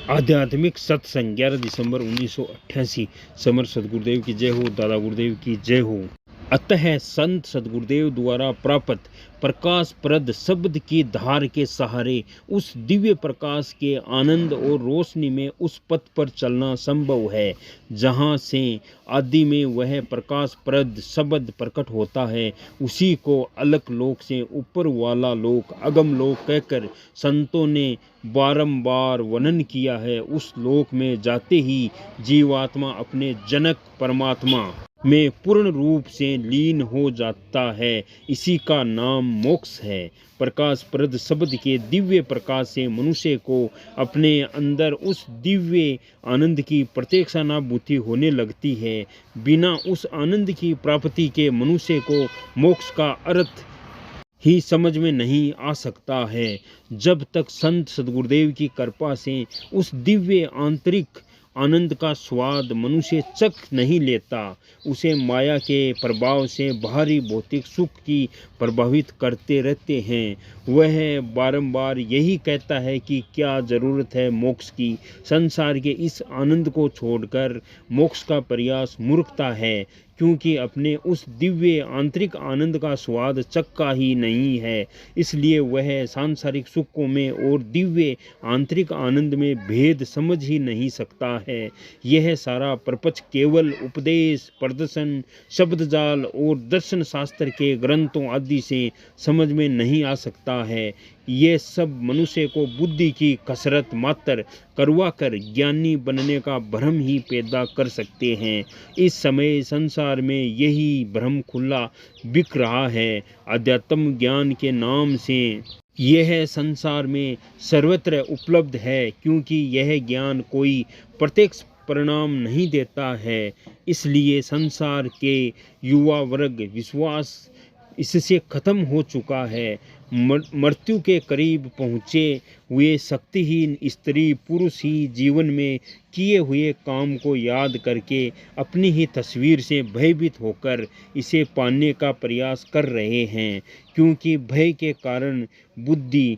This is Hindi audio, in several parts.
आध्यात्मिक सत्संग 11 दिसंबर 1988। समर सदगुरुदेव की जय हो, दादा गुरुदेव की जय हो। अतः संत सदगुरुदेव द्वारा प्राप्त प्रकाश प्रद शब्द की धार के सहारे उस दिव्य प्रकाश के आनंद और रोशनी में उस पथ पर चलना संभव है जहाँ से आदि में वह प्रकाश प्रद शब्द प्रकट होता है। उसी को अलग लोक से ऊपर वाला लोक अगम लोक कहकर संतों ने बारंबार वर्णन किया है। उस लोक में जाते ही जीवात्मा अपने जनक परमात्मा में पूर्ण रूप से लीन हो जाता है। इसी का नाम मोक्ष है। प्रकाश प्रद शब्द के दिव्य प्रकाश से मनुष्य को अपने अंदर उस दिव्य आनंद की प्रत्यक्षानुभूति होने लगती है। बिना उस आनंद की प्राप्ति के मनुष्य को मोक्ष का अर्थ ही समझ में नहीं आ सकता है। जब तक संत सदगुरुदेव की कृपा से उस दिव्य आंतरिक आनंद का स्वाद मनुष्य चख नहीं लेता, उसे माया के प्रभाव से बाहरी भौतिक सुख की प्रभावित करते रहते हैं। वह बारंबार यही कहता है कि क्या ज़रूरत है मोक्ष की। संसार के इस आनंद को छोड़कर मोक्ष का प्रयास मूर्खता है, क्योंकि अपने उस दिव्य आंतरिक आनंद का स्वाद चक्का ही नहीं है। इसलिए वह सांसारिक सुखों में और दिव्य आंतरिक आनंद में भेद समझ ही नहीं सकता है। यह सारा प्रपंच केवल उपदेश प्रदर्शन शब्दजाल और दर्शन शास्त्र के ग्रंथों आदि से समझ में नहीं आ सकता है। ये सब मनुष्य को बुद्धि की कसरत मात्र करवा कर ज्ञानी बनने का भ्रम ही पैदा कर सकते हैं। इस समय संसार में यही भ्रम खुला बिक रहा है। अध्यात्म ज्ञान के नाम से यह संसार में सर्वत्र उपलब्ध है, क्योंकि यह ज्ञान कोई प्रत्यक्ष परिणाम नहीं देता है। इसलिए संसार के युवा वर्ग विश्वास इससे खत्म हो चुका है। मृत्यु के करीब पहुँचे हुए शक्तिहीन स्त्री पुरुष ही जीवन में किए हुए काम को याद करके अपनी ही तस्वीर से भयभीत होकर इसे पाने का प्रयास कर रहे हैं, क्योंकि भय के कारण बुद्धि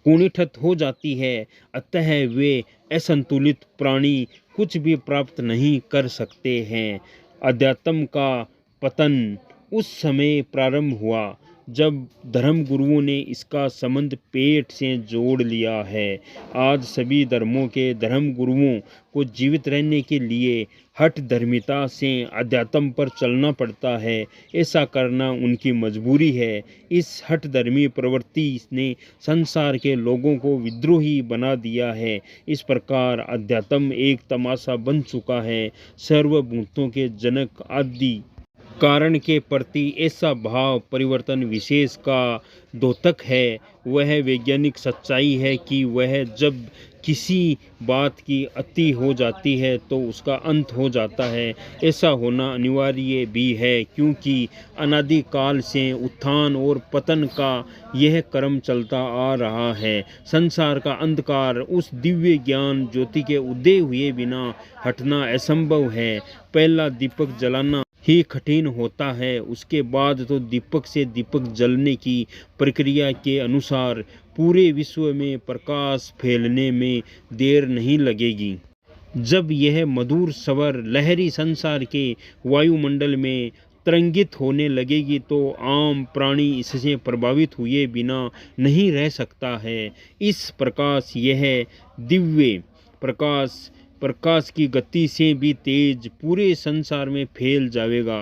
कुंठित हो जाती है। अतः वे असंतुलित प्राणी कुछ भी प्राप्त नहीं कर सकते हैं। अध्यात्म का पतन उस समय प्रारंभ हुआ जब धर्म गुरुओं ने इसका संबंध पेट से जोड़ लिया है। आज सभी धर्मों के धर्म गुरुओं को जीवित रहने के लिए हठ धर्मिता से अध्यात्म पर चलना पड़ता है। ऐसा करना उनकी मजबूरी है। इस हठ धर्मी प्रवृत्ति ने संसार के लोगों को विद्रोही बना दिया है। इस प्रकार अध्यात्म एक तमाशा बन चुका है। सर्वभूतों के जनक आदि कारण के प्रति ऐसा भाव परिवर्तन विशेष का द्योतक है। वह वैज्ञानिक सच्चाई है कि वह जब किसी बात की अति हो जाती है तो उसका अंत हो जाता है। ऐसा होना अनिवार्य भी है, क्योंकि अनादिकाल से उत्थान और पतन का यह क्रम चलता आ रहा है। संसार का अंधकार उस दिव्य ज्ञान ज्योति के उदय हुए बिना हटना असंभव है। पहला दीपक जलाना ही कठिन होता है, उसके बाद तो दीपक से दीपक जलने की प्रक्रिया के अनुसार पूरे विश्व में प्रकाश फैलने में देर नहीं लगेगी। जब यह मधुर स्वर लहरी संसार के वायुमंडल में तरंगित होने लगेगी तो आम प्राणी इससे प्रभावित हुए बिना नहीं रह सकता है। इस प्रकाश यह दिव्य प्रकाश की गति से भी तेज पूरे संसार में फैल जाएगा।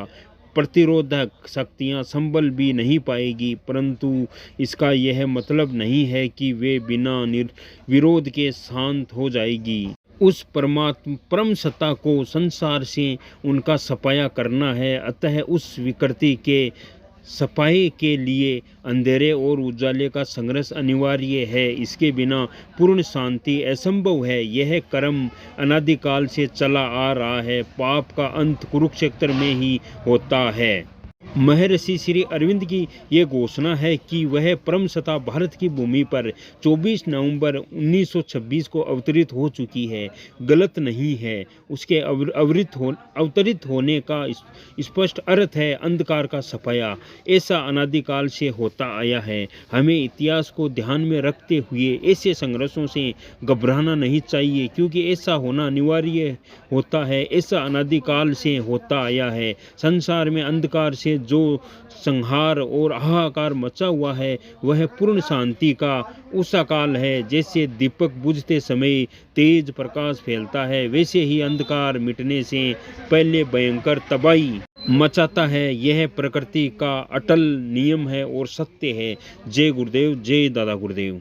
प्रतिरोधक शक्तियां संभल भी नहीं पाएगी, परंतु इसका यह मतलब नहीं है कि वे बिना विरोध के शांत हो जाएगी। उस परम सत्ता को संसार से उनका सफाया करना है। अतः उस विकृति के सफाई के लिए अंधेरे और उजाले का संघर्ष अनिवार्य है। इसके बिना पूर्ण शांति असंभव है। यह कर्म अनादिकाल से चला आ रहा है। पाप का अंत कुरुक्षेत्र में ही होता है। महर्षि श्री अरविंद की ये घोषणा है कि वह परम सत्ता भारत की भूमि पर 24 नवंबर 1926 को अवतरित हो चुकी है, गलत नहीं है। उसके अवतरित होने का स्पष्ट अर्थ है अंधकार का सफाया। ऐसा अनादिकाल से होता आया है। हमें इतिहास को ध्यान में रखते हुए ऐसे संघर्षों से घबराना नहीं चाहिए, क्योंकि ऐसा होना अनिवार्य होता है। ऐसा अनादिकाल से होता आया है। संसार में अंधकार से जो संहार और हाहाकार मचा हुआ है, वह पूर्ण शांति का उषा काल है। जैसे दीपक बुझते समय तेज प्रकाश फैलता है, वैसे ही अंधकार मिटने से पहले भयंकर तबाही मचाता है। यह प्रकृति का अटल नियम है और सत्य है। जय गुरुदेव, जय दादा गुरुदेव।